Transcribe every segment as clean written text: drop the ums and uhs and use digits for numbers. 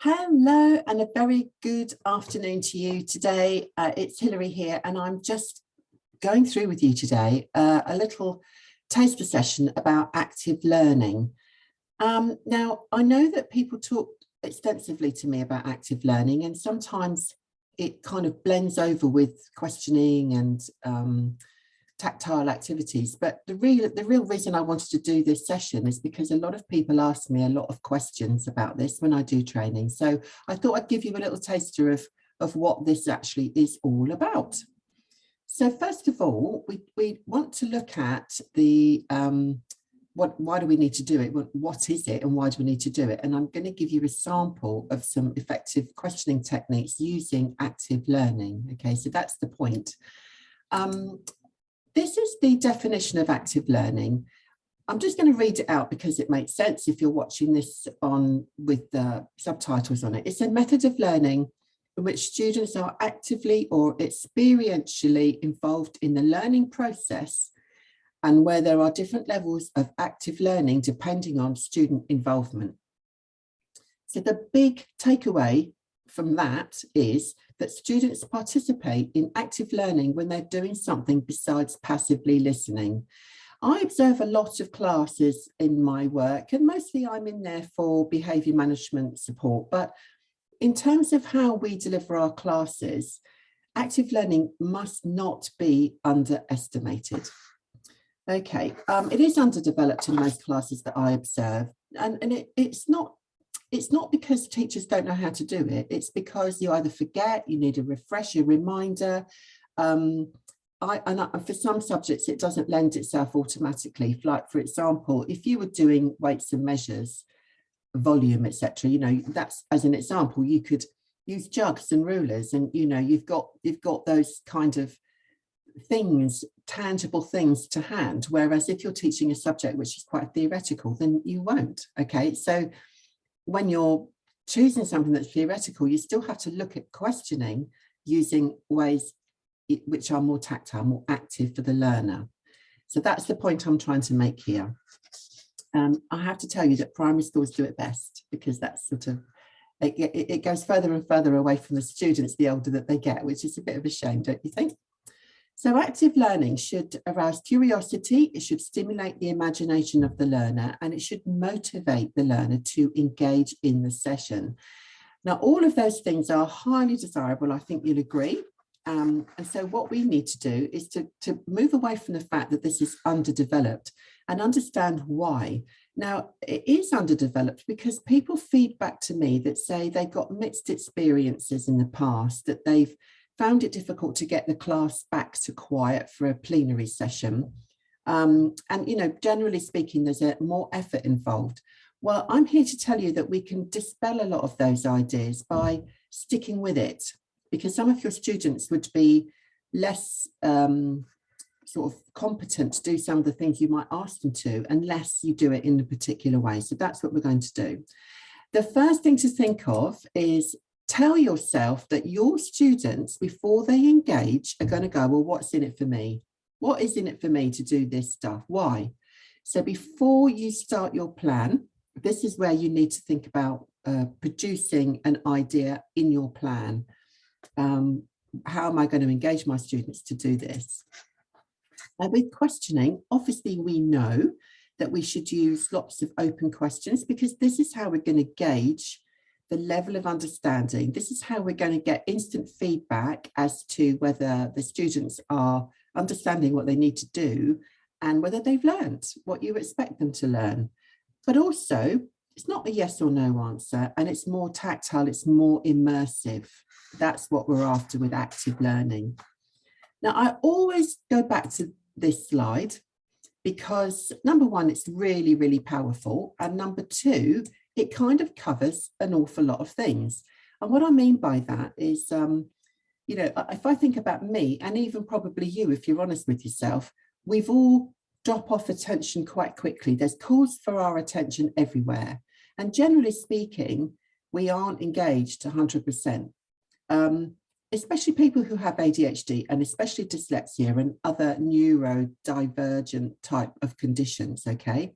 Hello and a very good afternoon to you today. It's Hilary here, and I'm just going through with you today a little taster session about active learning. Now, I know that people talk extensively to me about active learning, and sometimes it kind of blends over with questioning and tactile activities, but the real reason I wanted to do this session is because a lot of people ask me a lot of questions about this when I do training. So I thought I'd give you a little taster of what this actually is all about. So first of all, we want to look at the why do we need to do it? What is it and why do we need to do it? And I'm going to give you a sample of some effective questioning techniques using active learning. Okay, so that's the point. This is the definition of active learning. I'm just going to read it out because it makes sense if you're watching this with the subtitles on it. It's a method of learning in which students are actively or experientially involved in the learning process and where there are different levels of active learning depending on student involvement. So the big takeaway from that is that students participate in active learning when they're doing something besides passively listening. I observe a lot of classes in my work, and mostly I'm in there for behaviour management support. But in terms of how we deliver our classes, active learning must not be underestimated. Okay, it is underdeveloped in most classes that I observe, and it's not because teachers don't know how to do it. It's because you either forget, you need a refresher, reminder. And for some subjects, it doesn't lend itself automatically. Like, for example, if you were doing weights and measures, volume, etc., that's, as an example, you could use jugs and rulers, and you've got those kind of things, tangible things to hand. Whereas if you're teaching a subject which is quite theoretical, then you won't. Okay, so when you're choosing something that's theoretical, you still have to look at questioning using ways which are more tactile, more active for the learner. So that's the point I'm trying to make here. I have to tell you that primary schools do it best, because that's sort of, it goes further and further away from the students the older that they get, which is a bit of a shame, don't you think? So active learning should arouse curiosity, it should stimulate the imagination of the learner, and it should motivate the learner to engage in the session. Now, all of those things are highly desirable, I think you'll agree. And so what we need to do is to move away from the fact that this is underdeveloped and understand why. Now, it is underdeveloped because people feed back to me that say they got mixed experiences in the past, that they've found it difficult to get the class back to quiet for a plenary session. And, generally speaking, there's more effort involved. Well, I'm here to tell you that we can dispel a lot of those ideas by sticking with it, because some of your students would be less sort of competent to do some of the things you might ask them to, unless you do it in a particular way. So that's what we're going to do. The first thing to think of is tell yourself that your students, before they engage, are going to go, well, what's in it for me? What is in it for me to do this stuff? Why? So before you start your plan, this is where you need to think about producing an idea in your plan. How am I going to engage my students to do this? With questioning, obviously we know that we should use lots of open questions, because this is how we're going to gauge the level of understanding. This is how we're going to get instant feedback as to whether the students are understanding what they need to do and whether they've learned what you expect them to learn. But also, it's not a yes or no answer, and it's more tactile, it's more immersive. That's what we're after with active learning. Now, I always go back to this slide because, number one, it's really, really powerful. And number two, it kind of covers an awful lot of things. And what I mean by that is, if I think about me, and even probably you, if you're honest with yourself, we've all drop off attention quite quickly. There's calls for our attention everywhere. And generally speaking, we aren't engaged 100%. Especially people who have ADHD, and especially dyslexia and other neurodivergent type of conditions, okay?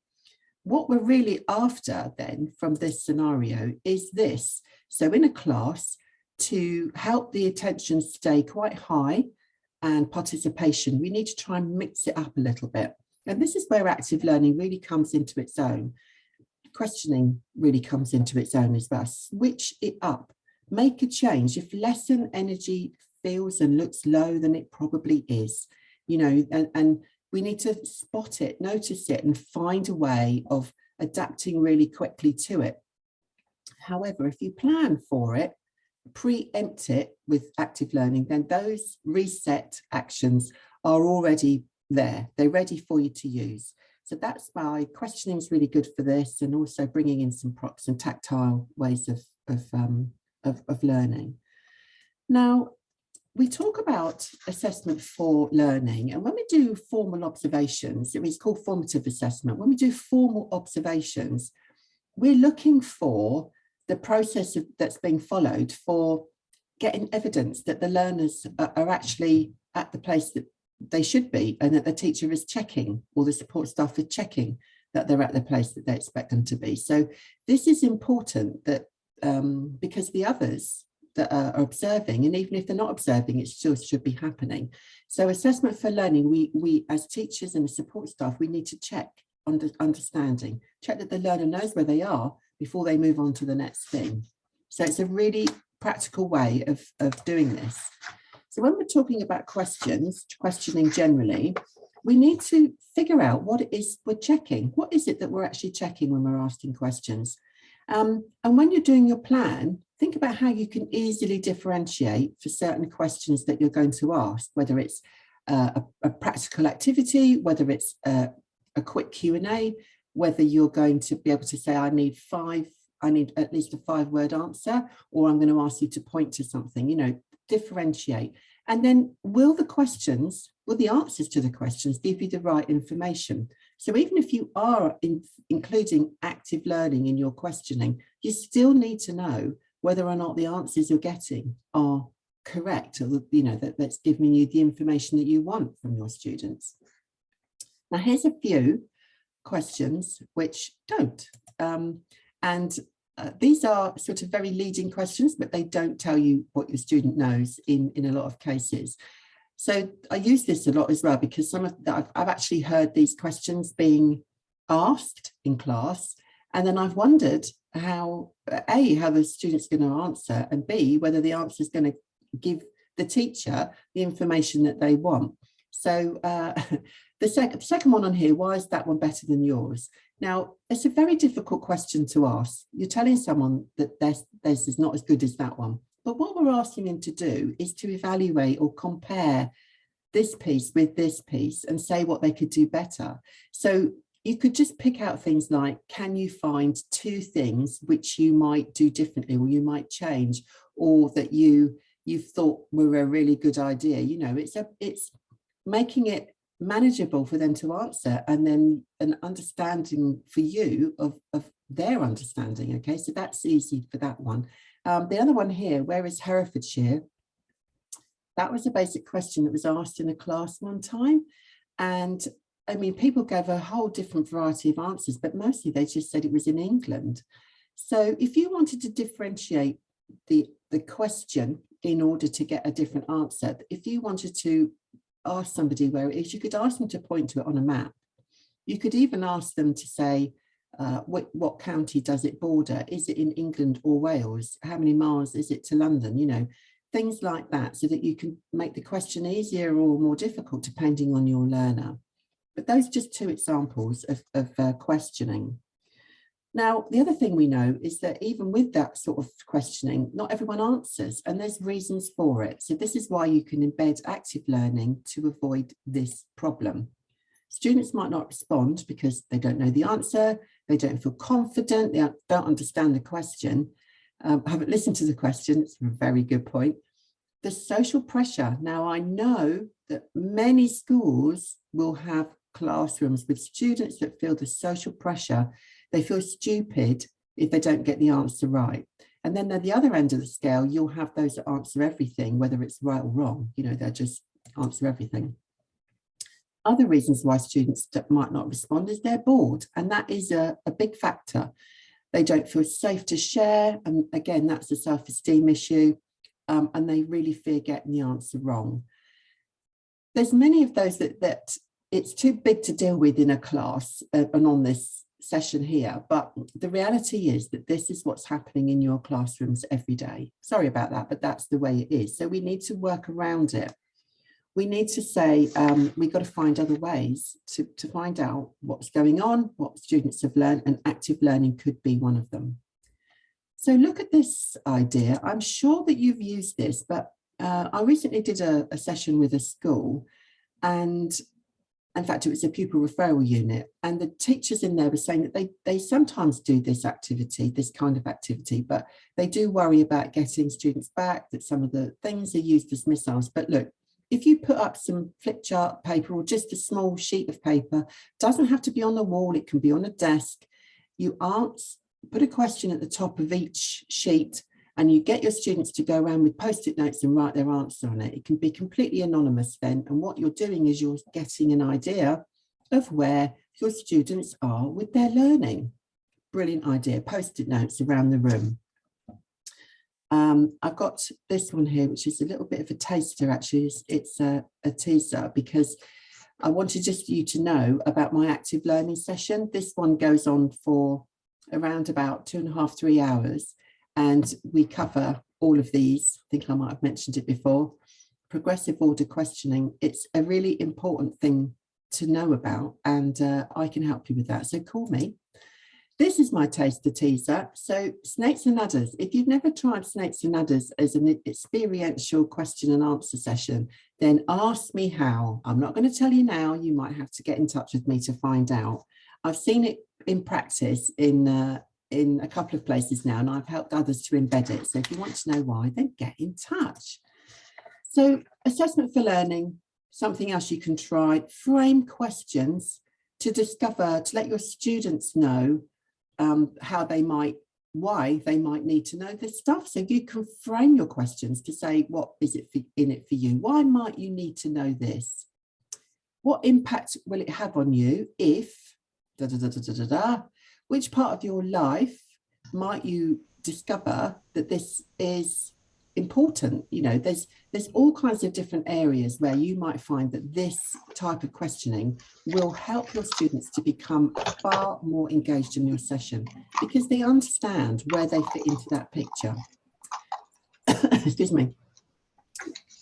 what we're really after then from this scenario is this. So in a class, to help the attention stay quite high and participation, we need to try and mix it up a little bit. And this is where active learning really comes into its own. Questioning really comes into its own as well. Switch it up, make a change. If lesson energy feels and looks low, then it probably is, you know, and we need to spot it, notice it, and find a way of adapting really quickly to it. However, if you plan for it, preempt it with active learning, then those reset actions are already there. They're ready for you to use. So that's why questioning is really good for this, and also bringing in some props and tactile ways of learning. Now, we talk about assessment for learning, and when we do formal observations, it's called formative assessment. When we do formal observations, we're looking for the process that's being followed for getting evidence that the learners are actually at the place that they should be, and that the teacher is checking, or the support staff is checking that they're at the place that they expect them to be. So this is important, that because the others that are observing, and even if they're not observing, it still should be happening. So assessment for learning, we as teachers and the support staff, we need to check understanding, check that the learner knows where they are before they move on to the next thing. So it's a really practical way of doing this. So when we're talking about questioning generally, we need to figure out what it is we're checking. What is it that we're actually checking when we're asking questions? And when you're doing your plan, think about how you can easily differentiate for certain questions that you're going to ask, whether it's a practical activity, whether it's a quick Q&A, whether you're going to be able to say, I need at least a 5-word answer, or I'm going to ask you to point to something, you know, differentiate. And then will the answers to the questions give you the right information? So even if you are including active learning in your questioning, you still need to know whether or not the answers you're getting are correct, or, you know, that's giving you the information that you want from your students. Now, here's a few questions which don't. These are sort of very leading questions, but they don't tell you what your student knows in a lot of cases. So I use this a lot as well, because I've actually heard these questions being asked in class, and then I've wondered how the student's going to answer, and B, whether the answer is going to give the teacher the information that they want. So the second one on here, why is that one better than yours? Now, it's a very difficult question to ask. You're telling someone that theirs is not as good as that one. But what we're asking them to do is to evaluate or compare this piece with this piece and say what they could do better. So you could just pick out things like, can you find 2 things which you might do differently, or you might change, or that you thought were a really good idea? You know, it's making it manageable for them to answer, and then an understanding for you of their understanding. Okay, so that's easy for that one. The other one here, where is Herefordshire? That was a basic question that was asked in a class one time. And I mean, people gave a whole different variety of answers, but mostly they just said it was in England. So if you wanted to differentiate the question in order to get a different answer, if you wanted to ask somebody where it is, you could ask them to point to it on a map. You could even ask them to say, what county does it border? Is it in England or Wales? How many miles is it to London? You know, things like that, so that you can make the question easier or more difficult depending on your learner. But those are just 2 examples of questioning. Now, the other thing we know is that even with that sort of questioning, not everyone answers, and there's reasons for it. So this is why you can embed active learning to avoid this problem. Students might not respond because they don't know the answer, they don't feel confident, they don't understand the question, haven't listened to the question. It's a very good point. The social pressure. Now, I know that many schools will have classrooms with students that feel the social pressure. They feel stupid if they don't get the answer right. And then at the other end of the scale, you'll have those that answer everything, whether it's right or wrong. You know, they'll just answer everything. Other reasons why students might not respond is they're bored, and that is a big factor. They don't feel safe to share, and again, that's a self-esteem issue, and they really fear getting the answer wrong. There's many of those that it's too big to deal with in a class and on this session here, but the reality is that this is what's happening in your classrooms every day. Sorry about that, but that's the way it is. So we need to work around it. We need to say, we've got to find other ways to find out what's going on, what students have learned, and active learning could be one of them. So look at this idea. I'm sure that you've used this, but I recently did a session with a school, and in fact, it was a pupil referral unit, and the teachers in there were saying that they sometimes do this activity, this kind of activity, but they do worry about getting students back, that some of the things are used as missiles. But look, if you put up some flip chart paper or just a small sheet of paper, doesn't have to be on the wall, it can be on a desk. You put a question at the top of each sheet, and you get your students to go around with post-it notes and write their answer on it. It can be completely anonymous then. And what you're doing is you're getting an idea of where your students are with their learning. Brilliant idea, post-it notes around the room. I've got this one here, which is a little bit of a taster, actually. It's a teaser, because I wanted just you to know about my active learning session. This one goes on for around about 2.5 to 3 hours, and we cover all of these. I think I might have mentioned it before. Progressive order questioning, it's a really important thing to know about, and I can help you with that. So call me. This is my taster teaser. So snakes and ladders. If you've never tried snakes and ladders as an experiential question and answer session, then ask me how. I'm not going to tell you now. You might have to get in touch with me to find out. I've seen it in practice in a couple of places now, and I've helped others to embed it. So if you want to know why, then get in touch. So assessment for learning, something else you can try. Frame questions to discover, to let your students know why they might need to know this stuff. So you can frame your questions to say, what is it in it for you? Why might you need to know this? What impact will it have on you if, which part of your life might you discover that this is important? You know, there's all kinds of different areas where you might find that this type of questioning will help your students to become far more engaged in your session, because they understand where they fit into that picture. Excuse me.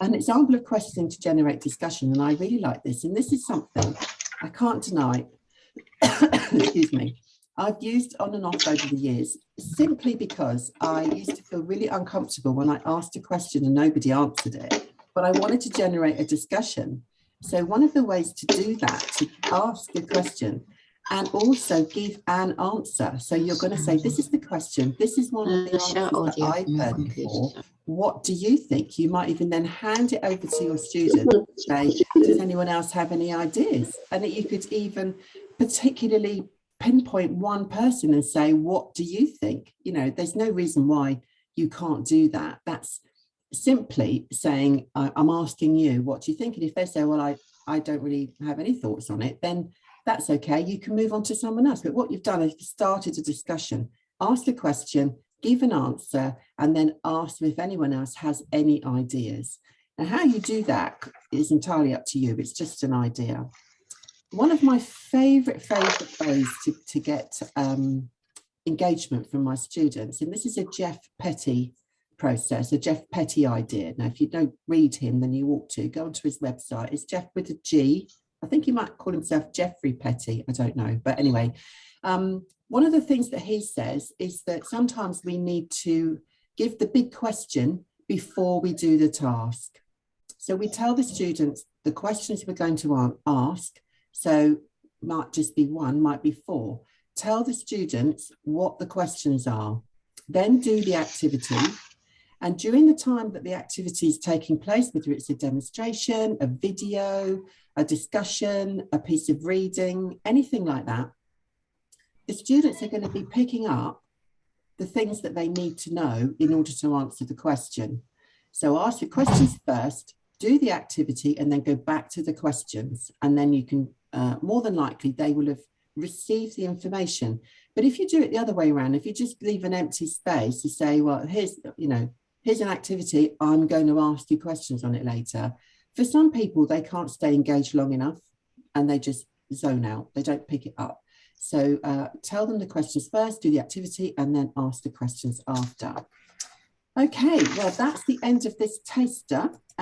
An example of questioning to generate discussion, and I really like this, and this is something I can't deny, excuse me, I've used on and off over the years, simply because I used to feel really uncomfortable when I asked a question and nobody answered it, but I wanted to generate a discussion. So one of the ways to do that, to ask a question and also give an answer. So you're going to say, this is the question, this is one of the answers that I've heard before. What do you think? You might even then hand it over to your student and say, does anyone else have any ideas? And you could even particularly pinpoint one person and say, what do you think? You know, there's no reason why you can't do that. That's simply saying, I'm asking you, what do you think? And if they say, well, I don't really have any thoughts on it, then that's okay. You can move on to someone else. But what you've done is you've started a discussion, asked a question, give an answer, and then ask if anyone else has any ideas. Now, how you do that is entirely up to you. It's just an idea. One of my favorite ways to get engagement from my students, and this is a Jeff Petty process, a Jeff Petty idea. Now, if you don't read him, then you ought to go onto his website. It's Jeff with a G. I think he might call himself Jeffrey Petty. I don't know. But anyway, one of the things that he says is that sometimes we need to give the big question before we do the task. So we tell the students the questions we're going to ask. So might just be one, might be four. Tell the students what the questions are, then do the activity. And during the time that the activity is taking place, whether it's a demonstration, a video, a discussion, a piece of reading, anything like that, the students are going to be picking up the things that they need to know in order to answer the question. So ask your questions first, do the activity and then go back to the questions. And then you can, more than likely, they will have received the information. But if you do it the other way around, if you just leave an empty space to say, well, here's an activity, I'm going to ask you questions on it later. For some people, they can't stay engaged long enough and they just zone out. They don't pick it up. So tell them the questions first, do the activity, and then ask the questions after. Okay, well, that's the end of this taster.